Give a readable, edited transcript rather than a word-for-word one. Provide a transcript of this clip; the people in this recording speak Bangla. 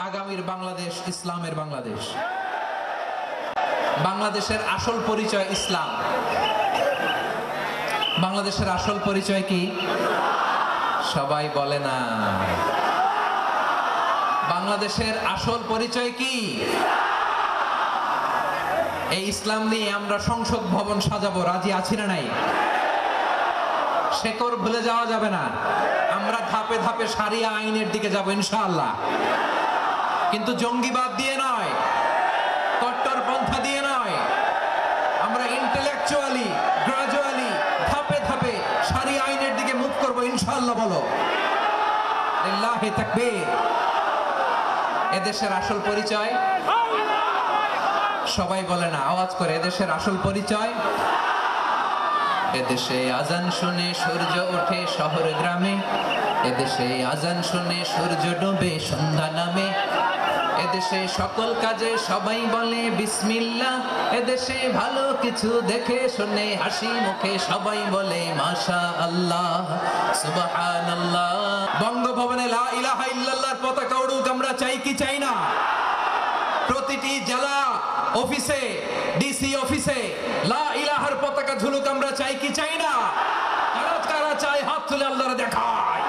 আগামীর বাংলাদেশ ইসলামের বাংলাদেশ। বাংলাদেশের আসল পরিচয় ইসলাম। বাংলাদেশের আসল পরিচয় কি? সবাই বলে না। বাংলাদেশের আসল পরিচয় কি? এই ইসলাম নিয়ে আমরা সংসদ ভবন সাজাবো, রাজি আছি না নাই? শেকড় ভুলে যাওয়া যাবে না। আমরা ধাপে ধাপে শারিয়া আইনের দিকে যাব ইনশাআল্লাহ, কিন্তু জঙ্গিবাদ দিয়ে নয়, কট্টরপন্থা দিয়ে নয়। আমরা ইন্টেলেকচুয়ালি গ্রাজুয়ালি ধাপে ধাপে শারিয়া আইনের দিকে মুভ করব ইনশাআল্লাহ। বলো লিল্লাহি তাকবীর। এদেশের আসল পরিচয় সবাই বলে না, আওয়াজ করে। এদেশের আসল পরিচয়, এদেশে আজান শুনে সূর্য ওঠে শহর গ্রামে, এদেশে আজান শুনে সূর্য ডোবে সন্ধ্যা নামে, এদেশে সকল কাজে সবাই বলে বিসমিল্লাহ, এদেশে ভালো কিছু দেখে শুনে হাসি মুখে সবাই বলে মাশাআল্লাহ সুবহানাল্লাহ। বঙ্গভবনে লা ইলাহা ইল্লাল্লাহর পতাকা উড়ুক, আমরা চাই কি চাই না? প্রতিটি জেলা অফিসে, ডিসি অফিসে লা ইলাহার পতাকা ঝুলুক, আমরা চাই কি চাই না? কারা কারা চাই হাত তুলে আল্লাহরে দেখায়।